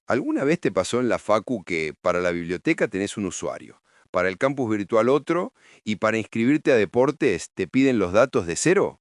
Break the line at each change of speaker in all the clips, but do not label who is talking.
¿Alguna vez te pasó en la facu que para la biblioteca tenés un usuario, para el campus virtual otro y para inscribirte a deportes te piden los datos de cero?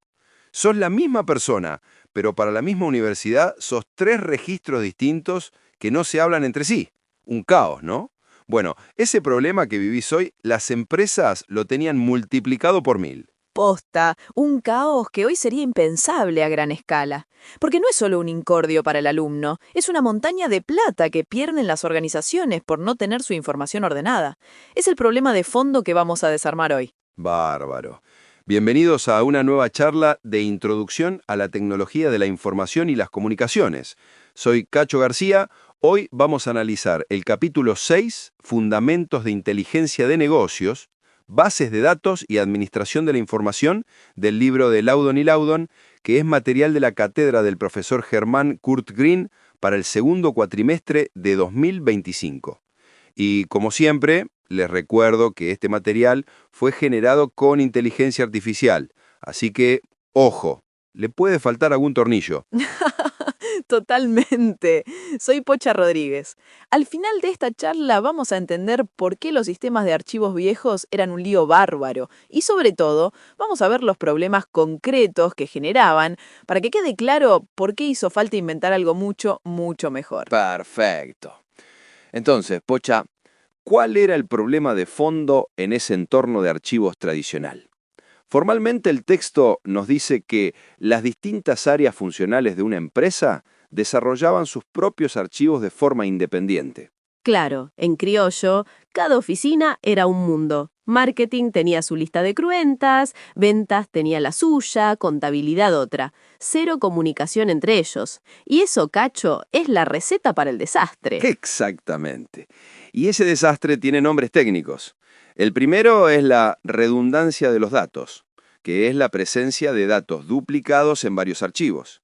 Sos la misma persona, pero para la misma universidad sos tres registros distintos que no se hablan entre sí. Un caos, ¿no? Bueno, ese problema que vivís hoy, las empresas lo tenían multiplicado por 1000.
Posta, un caos que hoy sería impensable a gran escala. Porque no es solo un incordio para el alumno, es una montaña de plata que pierden las organizaciones por no tener su información ordenada. Es el problema de fondo que vamos a desarmar hoy.
Bárbaro. Bienvenidos a una nueva charla de introducción a la tecnología de la información y las comunicaciones. Soy Cacho García. Hoy vamos a analizar el capítulo 6, Fundamentos de Inteligencia de Negocios, Bases de Datos y Administración de la Información, del libro de Loudon y Loudon, que es material de la cátedra del profesor Germán Kurt Green para el segundo cuatrimestre de 2025. Y como siempre, les recuerdo que este material fue generado con inteligencia artificial, así que, ojo, le puede faltar algún tornillo.
Totalmente. Soy Pocha Rodríguez. Al final de esta charla vamos a entender por qué los sistemas de archivos viejos eran un lío bárbaro y sobre todo vamos a ver los problemas concretos que generaban para que quede claro por qué hizo falta inventar algo mucho, mucho mejor.
Perfecto. Entonces, Pocha, ¿cuál era el problema de fondo en ese entorno de archivos tradicional? Formalmente el texto nos dice que las distintas áreas funcionales de una empresa desarrollaban sus propios archivos de forma independiente.
Claro, en criollo, cada oficina era un mundo. Marketing tenía su lista de cruentas, ventas tenía la suya, contabilidad otra. Cero comunicación entre ellos. Y eso, Cacho, es la receta para el desastre.
Exactamente. Y ese desastre tiene nombres técnicos. El primero es la redundancia de los datos, que es la presencia de datos duplicados en varios archivos.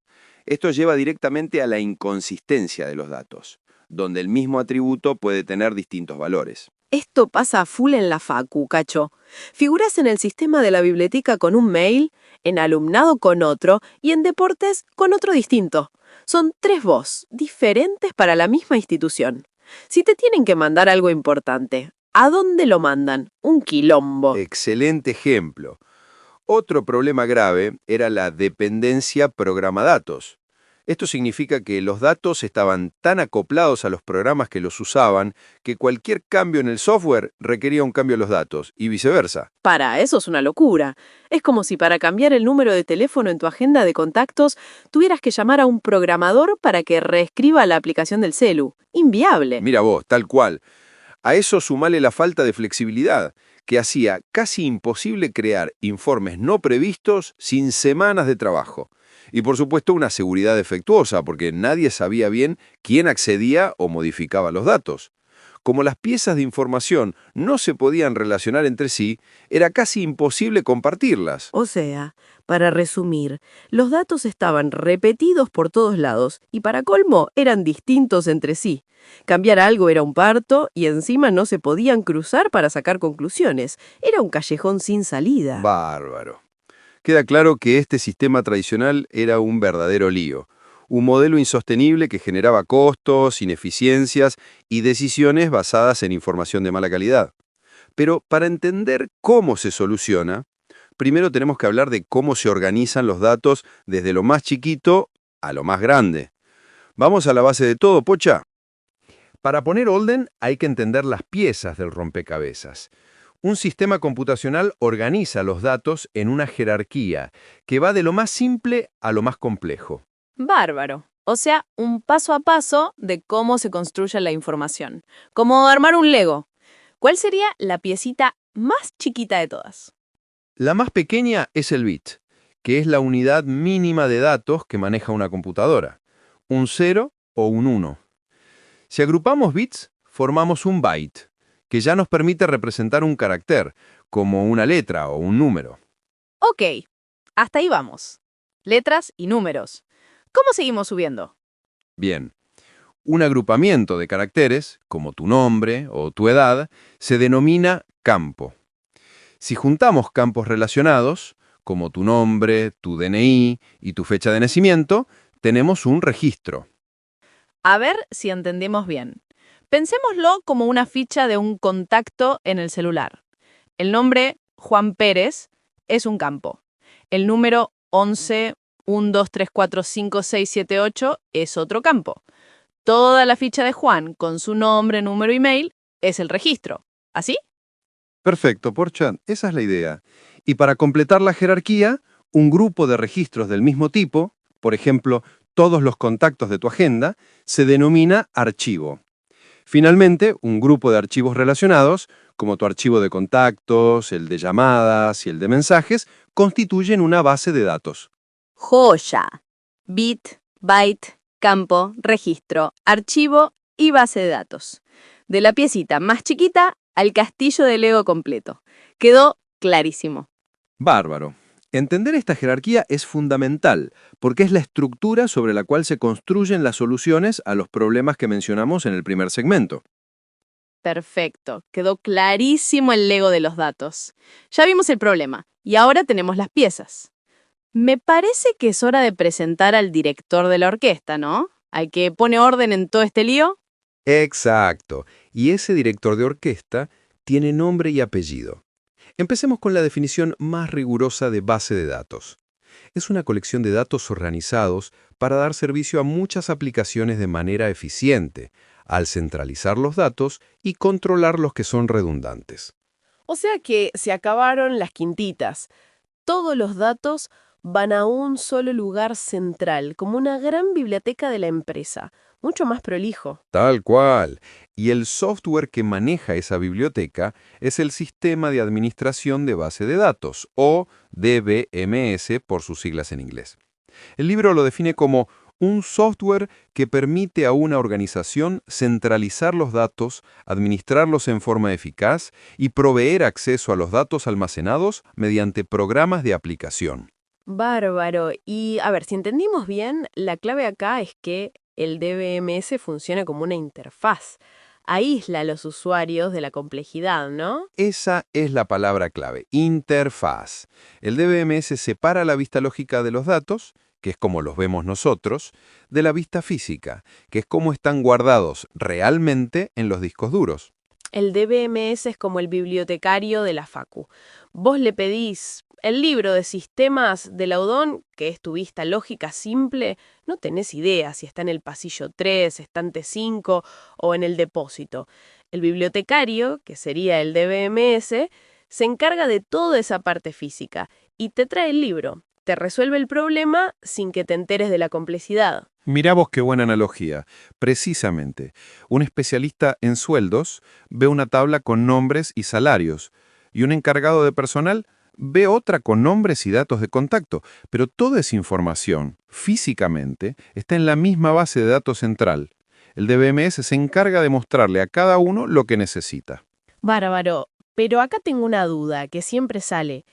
Esto lleva directamente a la inconsistencia de los datos, donde el mismo atributo puede tener distintos valores.
Esto pasa a full en la facu, Cacho. Figuras en el sistema de la biblioteca con un mail, en alumnado con otro y en deportes con otro distinto. Son tres vos, diferentes para la misma institución. Si te tienen que mandar algo importante, ¿a dónde lo mandan? Un quilombo.
Excelente ejemplo. Otro problema grave era la dependencia programa-datos. Esto significa que los datos estaban tan acoplados a los programas que los usaban que cualquier cambio en el software requería un cambio en los datos, y viceversa.
Para eso es una locura. Es como si para cambiar el número de teléfono en tu agenda de contactos tuvieras que llamar a un programador para que reescriba la aplicación del celu. Inviable.
Mira vos, tal cual. A eso sumale la falta de flexibilidad, que hacía casi imposible crear informes no previstos sin semanas de trabajo. Y por supuesto una seguridad defectuosa, porque nadie sabía bien quién accedía o modificaba los datos. Como las piezas de información no se podían relacionar entre sí, era casi imposible compartirlas.
O sea, para resumir, los datos estaban repetidos por todos lados y para colmo eran distintos entre sí. Cambiar algo era un parto y encima no se podían cruzar para sacar conclusiones. Era un callejón sin salida.
Bárbaro. Queda claro que este sistema tradicional era un verdadero lío, un modelo insostenible que generaba costos, ineficiencias y decisiones basadas en información de mala calidad. Pero para entender cómo se soluciona, primero tenemos que hablar de cómo se organizan los datos desde lo más chiquito a lo más grande. Vamos a la base de todo, Pocha. Para poner orden hay que entender las piezas del rompecabezas. Un sistema computacional organiza los datos en una jerarquía que va de lo más simple a lo más complejo.
Bárbaro. O sea, un paso a paso de cómo se construye la información. Como armar un Lego. ¿Cuál sería la piecita más chiquita de todas?
La más pequeña es el bit, que es la unidad mínima de datos que maneja una computadora, un 0 o un 1. Si agrupamos bits, formamos un byte, que ya nos permite representar un carácter, como una letra o un número.
Ok, hasta ahí vamos. Letras y números. ¿Cómo seguimos subiendo?
Bien, un agrupamiento de caracteres, como tu nombre o tu edad, se denomina campo. Si juntamos campos relacionados, como tu nombre, tu DNI y tu fecha de nacimiento, tenemos un registro.
A ver si entendemos bien. Pensémoslo como una ficha de un contacto en el celular. El nombre Juan Pérez es un campo. El número 11 1, 2, 3, 4, 5, 6, 7, 8 es otro campo. Toda la ficha de Juan con su nombre, número y mail es el registro. ¿Así?
Perfecto, Porcha, esa es la idea. Y para completar la jerarquía, un grupo de registros del mismo tipo, por ejemplo, todos los contactos de tu agenda, se denomina archivo. Finalmente, un grupo de archivos relacionados, como tu archivo de contactos, el de llamadas y el de mensajes, constituyen una base de datos.
Joya. Bit, byte, campo, registro, archivo y base de datos. De la piecita más chiquita al castillo de Lego completo. Quedó clarísimo.
Bárbaro. Entender esta jerarquía es fundamental, porque es la estructura sobre la cual se construyen las soluciones a los problemas que mencionamos en el primer segmento.
Perfecto. Quedó clarísimo el Lego de los datos. Ya vimos el problema y ahora tenemos las piezas. Me parece que es hora de presentar al director de la orquesta, ¿no? Al que pone orden en todo este lío.
Exacto. Y ese director de orquesta tiene nombre y apellido. Empecemos con la definición más rigurosa de base de datos. Es una colección de datos organizados para dar servicio a muchas aplicaciones de manera eficiente, al centralizar los datos y controlar los que son redundantes.
O sea que se acabaron las quintitas. Todos los datos van a un solo lugar central, como una gran biblioteca de la empresa, mucho más prolijo.
Tal cual. Y el software que maneja esa biblioteca es el Sistema de Administración de Base de Datos, o DBMS por sus siglas en inglés. El libro lo define como un software que permite a una organización centralizar los datos, administrarlos en forma eficaz y proveer acceso a los datos almacenados mediante programas de aplicación.
Bárbaro. Y a ver, si entendimos bien, la clave acá es que el DBMS funciona como una interfaz. Aísla a los usuarios de la complejidad, ¿no?
Esa es la palabra clave, interfaz. El DBMS separa la vista lógica de los datos, que es como los vemos nosotros, de la vista física, que es como están guardados realmente en los discos duros.
El DBMS es como el bibliotecario de la Facu. Vos le pedís el libro de sistemas de Laudón, que es tu vista lógica simple, no tenés idea si está en el pasillo 3, estante 5 o en el depósito. El bibliotecario, que sería el DBMS, se encarga de toda esa parte física y te trae el libro. Te resuelve el problema sin que te enteres de la complejidad.
Mirá vos qué buena analogía. Precisamente, un especialista en sueldos ve una tabla con nombres y salarios, y un encargado de personal ve otra con nombres y datos de contacto, pero toda esa información, físicamente, está en la misma base de datos central. El DBMS se encarga de mostrarle a cada uno lo que necesita.
Bárbaro, pero acá tengo una duda que siempre sale.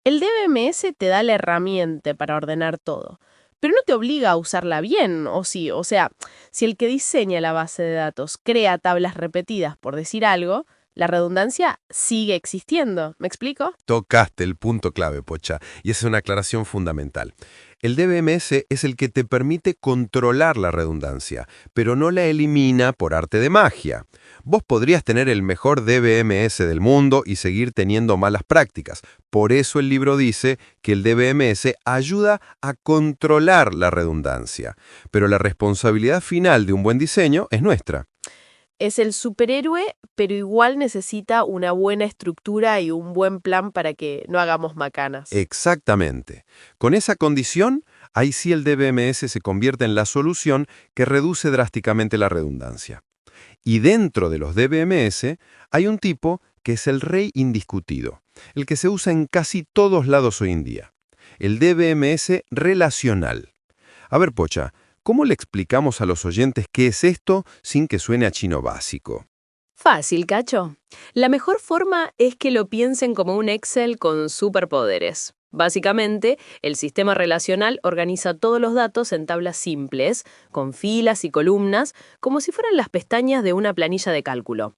El DBMS te da la herramienta para ordenar todo, pero no te obliga a usarla bien, ¿o sí? O sea, si el que diseña la base de datos crea tablas repetidas por decir algo, la redundancia sigue existiendo. ¿Me explico?
Tocaste el punto clave, Pocha, y esa es una aclaración fundamental. El DBMS es el que te permite controlar la redundancia, pero no la elimina por arte de magia. Vos podrías tener el mejor DBMS del mundo y seguir teniendo malas prácticas. Por eso el libro dice que el DBMS ayuda a controlar la redundancia, pero la responsabilidad final de un buen diseño es nuestra.
Es el superhéroe, pero igual necesita una buena estructura y un buen plan para que no hagamos macanas.
Exactamente. Con esa condición, ahí sí el DBMS se convierte en la solución que reduce drásticamente la redundancia. Y dentro de los DBMS hay un tipo que es el rey indiscutido, el que se usa en casi todos lados hoy en día, el DBMS relacional. A ver, Pocha, ¿cómo le explicamos a los oyentes qué es esto sin que suene a chino básico?
Fácil, Cacho. La mejor forma es que lo piensen como un Excel con superpoderes. Básicamente, el sistema relacional organiza todos los datos en tablas simples, con filas y columnas, como si fueran las pestañas de una planilla de cálculo.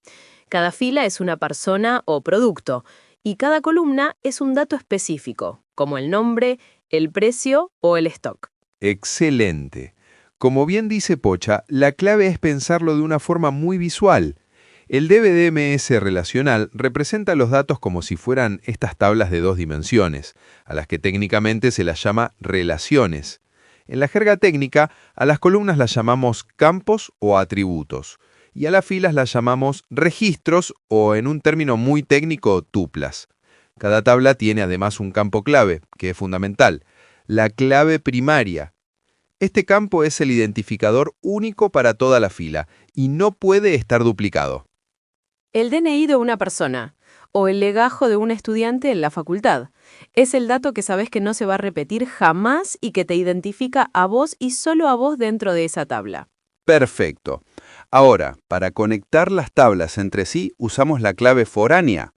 Cada fila es una persona o producto, y cada columna es un dato específico, como el nombre, el precio o el stock.
Excelente.
Como bien dice Pocha, la clave es pensarlo de una forma muy visual. El DBDMS relacional representa los datos como si fueran estas tablas de 2 dimensiones, a las que técnicamente se las llama relaciones. En la jerga técnica, a las columnas las llamamos campos o atributos, y a las filas las llamamos registros o, en un término muy técnico, tuplas. Cada tabla tiene además un campo clave, que es fundamental, la clave primaria. Este campo es el identificador único para toda la fila y no puede estar duplicado.
El DNI de una persona o el legajo de un estudiante en la facultad es el dato que sabes que no se va a repetir jamás y que te identifica a vos y solo a vos dentro de esa tabla.
Perfecto. Ahora, para conectar las tablas entre sí, usamos la clave foránea.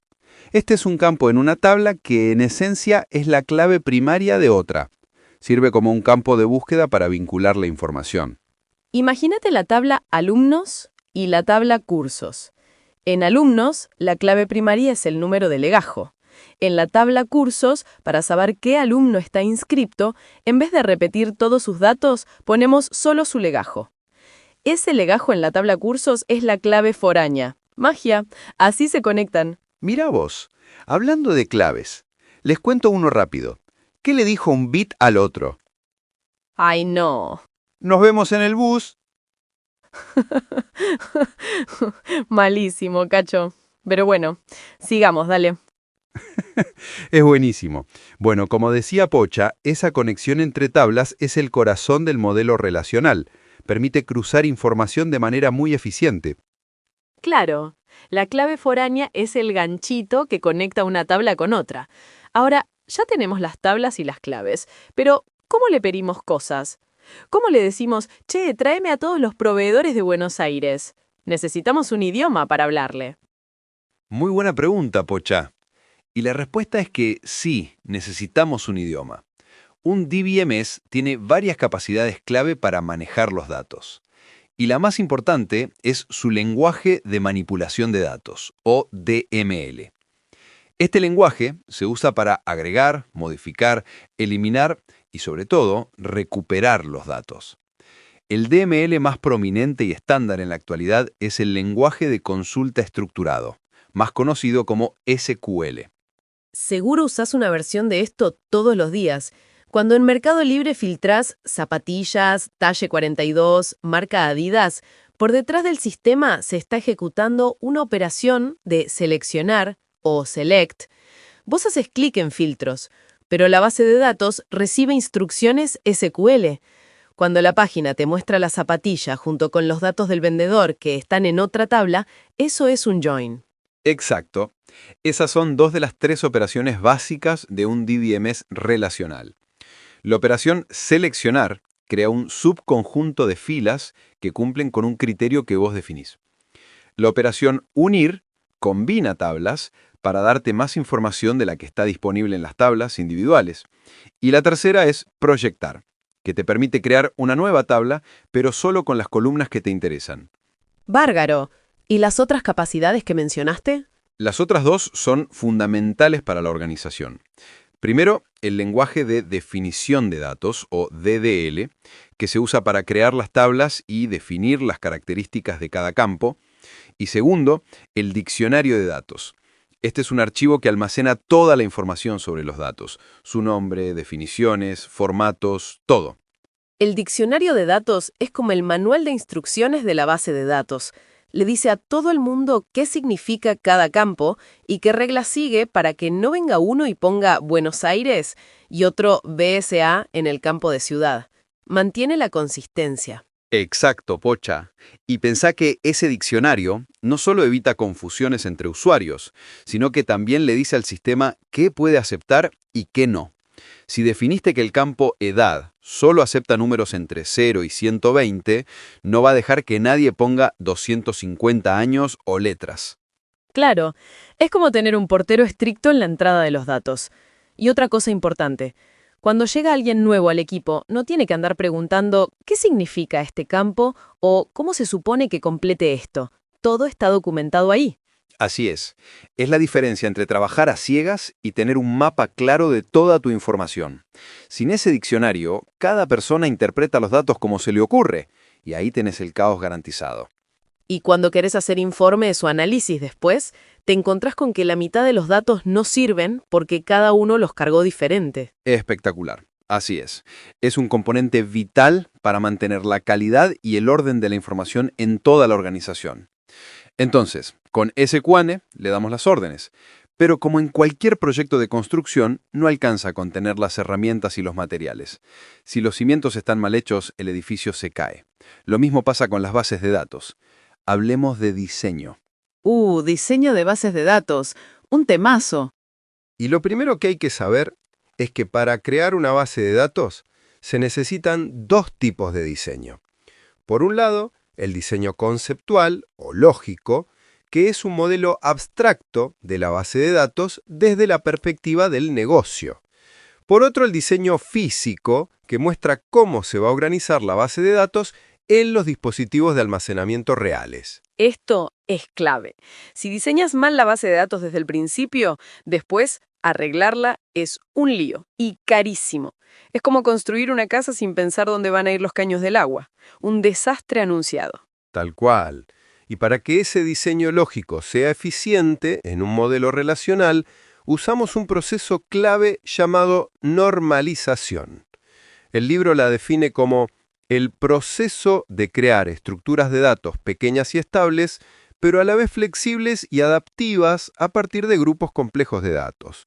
Este es un campo en una tabla que en esencia es la clave primaria de otra. Sirve como un campo de búsqueda para vincular la información.
Imagínate la tabla alumnos y la tabla cursos. En alumnos, la clave primaria es el número de legajo. En la tabla cursos, para saber qué alumno está inscripto, en vez de repetir todos sus datos, ponemos solo su legajo. Ese legajo en la tabla cursos es la clave foránea. Magia. Así se conectan.
Mira vos, hablando de claves, les cuento uno rápido. ¿Qué le dijo un bit al otro?
¡Ay, no!
Nos vemos en el bus.
Malísimo, Cacho. Pero bueno, sigamos, dale.
Es buenísimo. Bueno, como decía Pocha, esa conexión entre tablas es el corazón del modelo relacional. Permite cruzar información de manera muy eficiente.
Claro, la clave foránea es el ganchito que conecta una tabla con otra. Ahora, ya tenemos las tablas y las claves, pero ¿cómo le pedimos cosas? ¿Cómo le decimos, che, tráeme a todos los proveedores de Buenos Aires? Necesitamos un idioma para hablarle.
Muy buena pregunta, Pocha. Y la respuesta es que sí, necesitamos un idioma. Un DBMS tiene varias capacidades clave para manejar los datos. Y la más importante es su lenguaje de manipulación de datos, o DML. Este lenguaje se usa para agregar, modificar, eliminar y, sobre todo, recuperar los datos. El DML más prominente y estándar en la actualidad es el lenguaje de consulta estructurado, más conocido como SQL.
Seguro usás una versión de esto todos los días. Cuando en Mercado Libre filtrás zapatillas, talle 42, marca Adidas, por detrás del sistema se está ejecutando una operación de seleccionar o select. Vos haces clic en filtros, pero la base de datos recibe instrucciones SQL. Cuando la página te muestra la zapatilla junto con los datos del vendedor que están en otra tabla, eso es un join.
Exacto. Esas son 2 de las 3 operaciones básicas de un DBMS relacional. La operación seleccionar crea un subconjunto de filas que cumplen con un criterio que vos definís. La operación unir combina tablas para darte más información de la que está disponible en las tablas individuales. Y la tercera es proyectar, que te permite crear una nueva tabla, pero solo con las columnas que te interesan.
Bárbaro. ¿Y las otras capacidades que mencionaste?
Las otras 2 son fundamentales para la organización. Primero, el lenguaje de definición de datos, o DDL, que se usa para crear las tablas y definir las características de cada campo. Y segundo, el diccionario de datos. Este es un archivo que almacena toda la información sobre los datos, su nombre, definiciones, formatos, todo.
El diccionario de datos es como el manual de instrucciones de la base de datos. Le dice a todo el mundo qué significa cada campo y qué regla sigue para que no venga uno y ponga Buenos Aires y otro BSA en el campo de ciudad. Mantiene la consistencia.
Exacto, Pocha. Y pensá que ese diccionario no solo evita confusiones entre usuarios, sino que también le dice al sistema qué puede aceptar y qué no. Si definiste que el campo edad solo acepta números entre 0 y 120, no va a dejar que nadie ponga 250 años o letras.
Claro, es como tener un portero estricto en la entrada de los datos. Y otra cosa importante, cuando llega alguien nuevo al equipo, no tiene que andar preguntando ¿qué significa este campo? O ¿cómo se supone que complete esto? Todo está documentado ahí.
Así es. Es la diferencia entre trabajar a ciegas y tener un mapa claro de toda tu información. Sin ese diccionario, cada persona interpreta los datos como se le ocurre, y ahí tenés el caos garantizado.
Y cuando querés hacer informes o análisis después, te encontrás con que la mitad de los datos no sirven porque cada uno los cargó diferente.
Espectacular. Así es. Es un componente vital para mantener la calidad y el orden de la información en toda la organización. Entonces, con SQN le damos las órdenes, pero como en cualquier proyecto de construcción, no alcanza con tener las herramientas y los materiales. Si los cimientos están mal hechos, el edificio se cae. Lo mismo pasa con las bases de datos. Hablemos de diseño.
Diseño de bases de datos. Un temazo.
Y lo primero que hay que saber es que para crear una base de datos se necesitan dos tipos de diseño. Por un lado, el diseño conceptual o lógico, que es un modelo abstracto de la base de datos desde la perspectiva del negocio. Por otro, el diseño físico, que muestra cómo se va a organizar la base de datos en los dispositivos de almacenamiento reales.
Esto es clave. Si diseñas mal la base de datos desde el principio, después arreglarla es un lío y carísimo. Es como construir una casa sin pensar dónde van a ir los caños del agua. Un desastre anunciado.
Tal cual. Y para que ese diseño lógico sea eficiente en un modelo relacional, usamos un proceso clave llamado normalización. El libro la define como el proceso de crear estructuras de datos pequeñas y estables, pero a la vez flexibles y adaptivas a partir de grupos complejos de datos,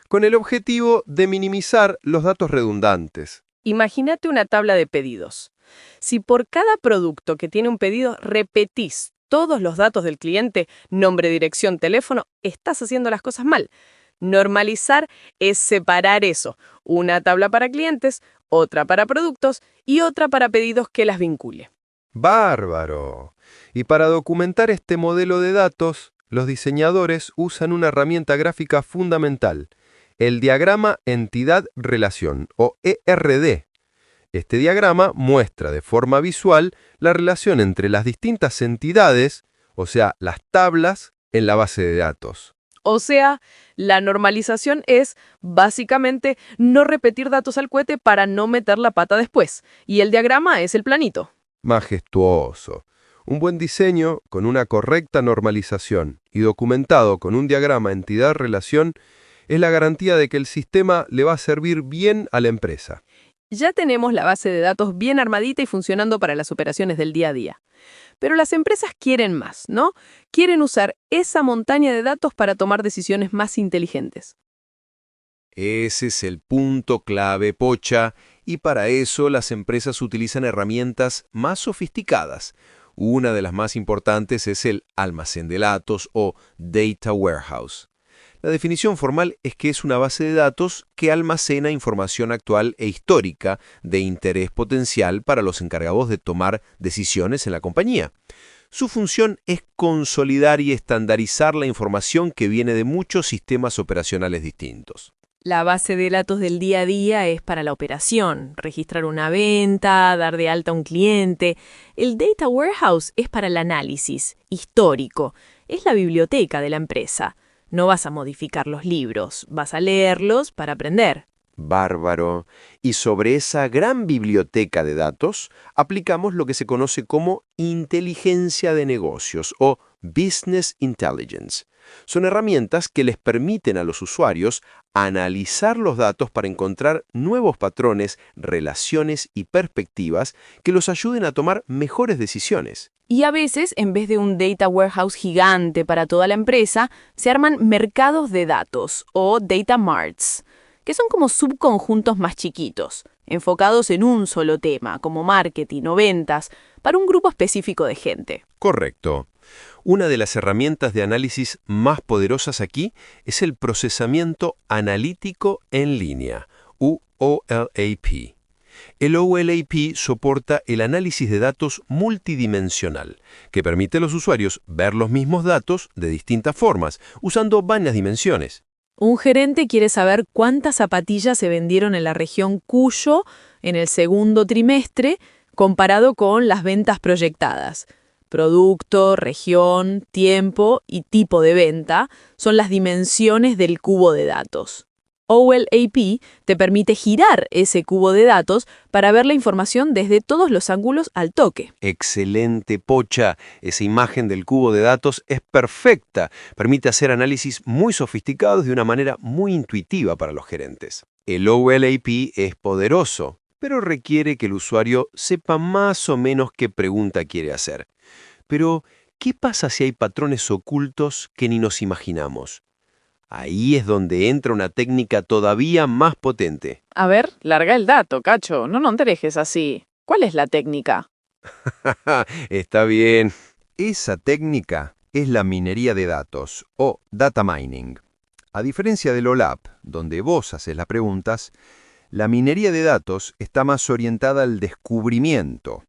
con el objetivo de minimizar los datos redundantes.
Imagínate una tabla de pedidos. Si por cada producto que tiene un pedido repetís todos los datos del cliente, nombre, dirección, teléfono, estás haciendo las cosas mal. Normalizar es separar eso. Una tabla para clientes, otra para productos y otra para pedidos que las vincule.
¡Bárbaro! Y para documentar este modelo de datos, los diseñadores usan una herramienta gráfica fundamental, el diagrama entidad-relación, o ERD. Este diagrama muestra de forma visual la relación entre las distintas entidades, o sea, las tablas, en la base de datos.
O sea, la normalización es, básicamente, no repetir datos al cohete para no meter la pata después. Y el diagrama es el planito.
Majestuoso. Un buen diseño con una correcta normalización y documentado con un diagrama entidad-relación es la garantía de que el sistema le va a servir bien a la empresa.
Ya tenemos la base de datos bien armadita y funcionando para las operaciones del día a día. Pero las empresas quieren más, ¿no? Quieren usar esa montaña de datos para tomar decisiones más inteligentes.
Ese es el punto clave, Pocha, y para eso las empresas utilizan herramientas más sofisticadas. Una de las más importantes es el almacén de datos o Data Warehouse. La definición formal es que es una base de datos que almacena información actual e histórica de interés potencial para los encargados de tomar decisiones en la compañía. Su función es consolidar y estandarizar la información que viene de muchos sistemas operacionales distintos.
La base de datos del día a día es para la operación, registrar una venta, dar de alta a un cliente. El Data Warehouse es para el análisis, histórico. Es la biblioteca de la empresa. No vas a modificar los libros, vas a leerlos para aprender.
Bárbaro. Y sobre esa gran biblioteca de datos, aplicamos lo que se conoce como inteligencia de negocios o Business Intelligence. Son herramientas que les permiten a los usuarios analizar los datos para encontrar nuevos patrones, relaciones y perspectivas que los ayuden a tomar mejores decisiones.
Y a veces, en vez de un data warehouse gigante para toda la empresa, se arman mercados de datos o data marts, que son como subconjuntos más chiquitos, enfocados en un solo tema, como marketing o ventas, para un grupo específico de gente.
Correcto. Una de las herramientas de análisis más poderosas aquí es el procesamiento analítico en línea, OLAP. El OLAP soporta el análisis de datos multidimensional, que permite a los usuarios ver los mismos datos de distintas formas, usando varias dimensiones.
Un gerente quiere saber cuántas zapatillas se vendieron en la región Cuyo en el segundo trimestre comparado con las ventas proyectadas. Producto, región, tiempo y tipo de venta son las dimensiones del cubo de datos. OLAP te permite girar ese cubo de datos para ver la información desde todos los ángulos al toque.
Excelente, Pocha. Esa imagen del cubo de datos es perfecta. Permite hacer análisis muy sofisticados de una manera muy intuitiva para los gerentes. El OLAP es poderoso, pero requiere que el usuario sepa más o menos qué pregunta quiere hacer. Pero, ¿qué pasa si hay patrones ocultos que ni nos imaginamos? Ahí es donde entra una técnica todavía más potente.
A ver, larga el dato, Cacho, no te dejes así. ¿Cuál es la técnica?
Está bien.
Esa técnica es la minería de datos o data mining. A diferencia del OLAP, donde vos haces las preguntas, la minería de datos está más orientada al descubrimiento.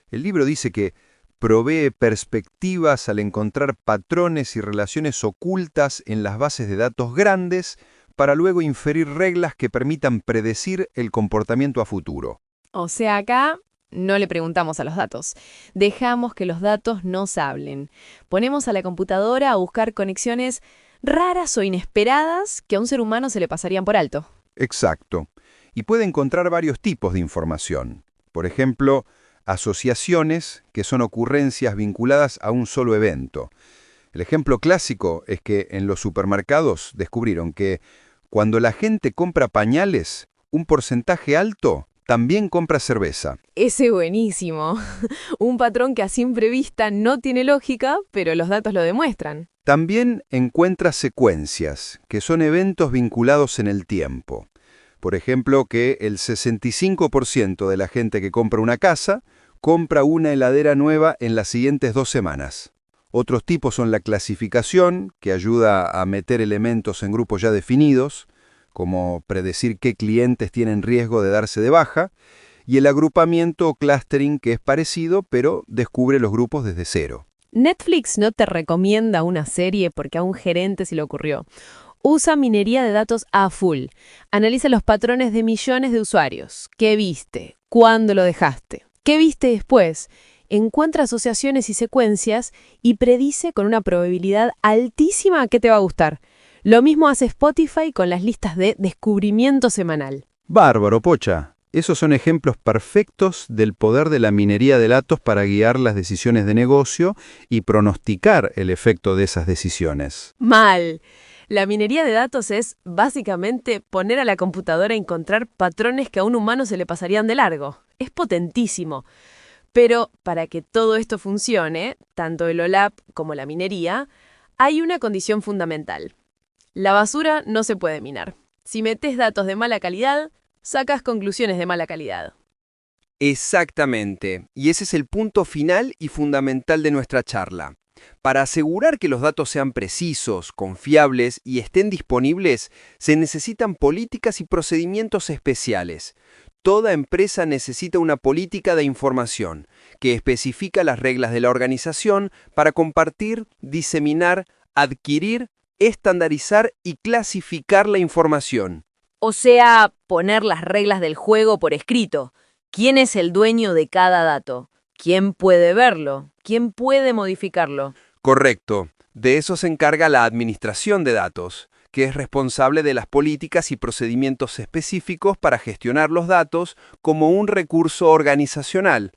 El libro dice que provee perspectivas al encontrar patrones y relaciones ocultas en las bases de datos grandes para luego inferir reglas que permitan predecir el comportamiento a futuro.
O sea, acá no le preguntamos a los datos. Dejamos que los datos nos hablen. Ponemos a la computadora a buscar conexiones raras o inesperadas que a un ser humano se le pasarían por alto.
Exacto. Y puede encontrar varios tipos de información. Por ejemplo, asociaciones que son ocurrencias vinculadas a un solo evento. El ejemplo clásico es que en los supermercados descubrieron que cuando la gente compra pañales, un porcentaje alto también compra cerveza.
Ese buenísimo. Un patrón que a simple vista no tiene lógica, pero los datos lo demuestran.
También encuentra secuencias, que son eventos vinculados en el tiempo. Por ejemplo, que el 65% de la gente que compra una casa compra una heladera nueva en las siguientes 2 semanas. Otros tipos son la clasificación, que ayuda a meter elementos en grupos ya definidos, como predecir qué clientes tienen riesgo de darse de baja, y el agrupamiento o clustering, que es parecido, pero descubre los grupos desde cero.
Netflix no te recomienda una serie porque a un gerente se le ocurrió. Usa minería de datos a full. Analiza los patrones de millones de usuarios. ¿Qué viste? ¿Cuándo lo dejaste? ¿Qué viste después? Encuentra asociaciones y secuencias y predice con una probabilidad altísima qué te va a gustar. Lo mismo hace Spotify con las listas de descubrimiento semanal.
Bárbaro, Pocha. Esos son ejemplos perfectos del poder de la minería de datos para guiar las decisiones de negocio y pronosticar el efecto de esas decisiones.
Mal. La minería de datos es, básicamente, poner a la computadora a encontrar patrones que a un humano se le pasarían de largo. Es potentísimo. Pero para que todo esto funcione, tanto el OLAP como la minería, hay una condición fundamental. La basura no se puede minar. Si metes datos de mala calidad, sacas conclusiones de mala calidad.
Exactamente. Y ese es el punto final y fundamental de nuestra charla. Para asegurar que los datos sean precisos, confiables y estén disponibles, se necesitan políticas y procedimientos especiales. Toda empresa necesita una política de información que especifica las reglas de la organización para compartir, diseminar, adquirir, estandarizar y clasificar la información.
O sea, poner las reglas del juego por escrito. ¿Quién es el dueño de cada dato? ¿Quién puede verlo? ¿Quién puede modificarlo?
Correcto. De eso se encarga la administración de datos, que es responsable de las políticas y procedimientos específicos para gestionar los datos como un recurso organizacional.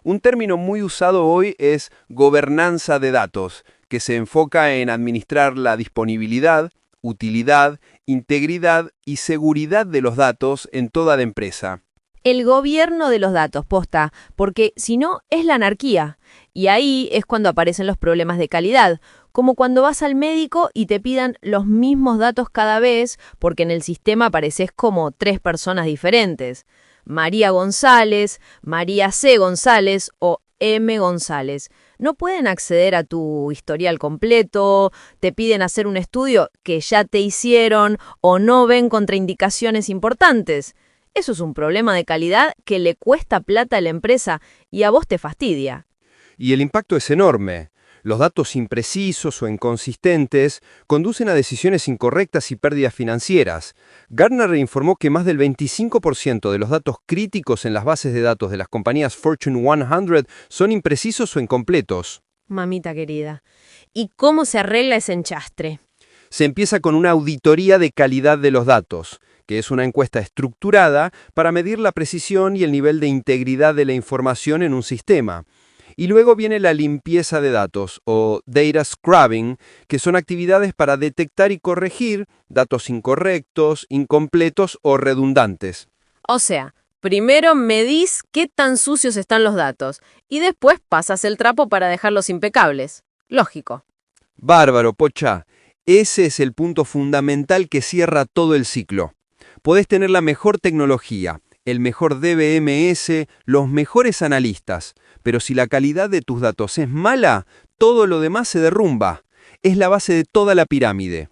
Un término muy usado hoy es gobernanza de datos, que se enfoca en administrar la disponibilidad, utilidad, integridad y seguridad de los datos en toda la empresa.
El gobierno de los datos, posta, porque si no es la anarquía. Y ahí es cuando aparecen los problemas de calidad, como cuando vas al médico y te pidan los mismos datos cada vez porque en el sistema apareces como 3 personas diferentes. María González, María C. González o M. González. No pueden acceder a tu historial completo, te piden hacer un estudio que ya te hicieron o no ven contraindicaciones importantes. Eso es un problema de calidad que le cuesta plata a la empresa y a vos te fastidia.
Y el impacto es enorme.
Los datos imprecisos o inconsistentes conducen a decisiones incorrectas y pérdidas financieras. Gartner informó que más del 25% de los datos críticos en las bases de datos de las compañías Fortune 100 son imprecisos o incompletos.
Mamita querida. ¿Y cómo se arregla ese enchastre?
Se empieza con una auditoría de calidad de los datos, que es una encuesta estructurada para medir la precisión y el nivel de integridad de la información en un sistema. Y luego viene la limpieza de datos, o data scrubbing, que son actividades para detectar y corregir datos incorrectos, incompletos o redundantes.
O sea, primero medís qué tan sucios están los datos y después pasas el trapo para dejarlos impecables. Lógico.
Bárbaro, Pocha. Ese es el punto fundamental que cierra todo el ciclo. Podés tener la mejor tecnología, el mejor DBMS, los mejores analistas, pero si la calidad de tus datos es mala, todo lo demás se derrumba. Es la base de toda la pirámide.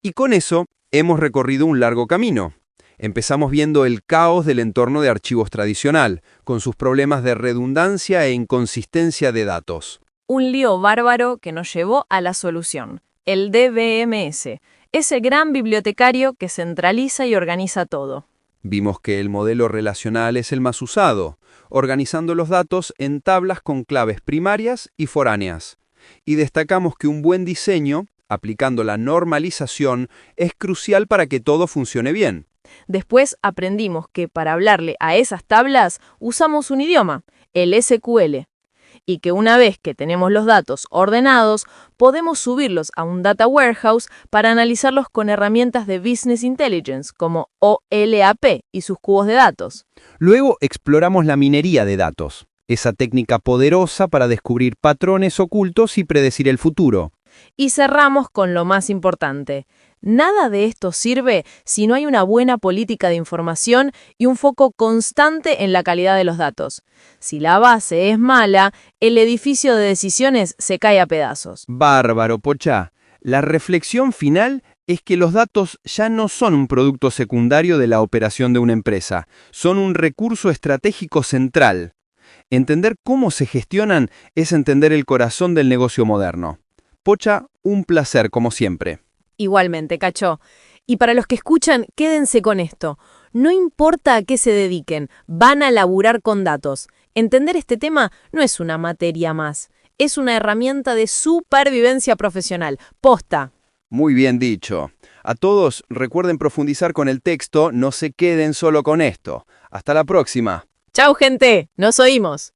Y con eso hemos recorrido un largo camino. Empezamos viendo el caos del entorno de archivos tradicional, con sus problemas de redundancia e inconsistencia de datos.
Un lío bárbaro que nos llevó a la solución, el DBMS, ese gran bibliotecario que centraliza y organiza todo.
Vimos que el modelo relacional es el más usado, organizando los datos en tablas con claves primarias y foráneas. Y destacamos que un buen diseño, aplicando la normalización, es crucial para que todo funcione bien.
Después aprendimos que para hablarle a esas tablas usamos un idioma, el SQL, y que una vez que tenemos los datos ordenados, podemos subirlos a un data warehouse para analizarlos con herramientas de Business Intelligence como OLAP y sus cubos de datos.
Luego exploramos la minería de datos, esa técnica poderosa para descubrir patrones ocultos y predecir el futuro.
Y cerramos con lo más importante. Nada de esto sirve si no hay una buena política de información y un foco constante en la calidad de los datos. Si la base es mala, el edificio de decisiones se cae a pedazos.
Bárbaro, Pocha. La reflexión final es que los datos ya no son un producto secundario de la operación de una empresa, son un recurso estratégico central. Entender cómo se gestionan es entender el corazón del negocio moderno. Pocha, un placer como siempre.
Igualmente, Cacho. Y para los que escuchan, quédense con esto. No importa a qué se dediquen, van a laburar con datos. Entender este tema no es una materia más, es una herramienta de supervivencia profesional. Posta.
Muy bien dicho. A todos, recuerden profundizar con el texto, no se queden solo con esto. Hasta la próxima.
Chau, gente. Nos oímos.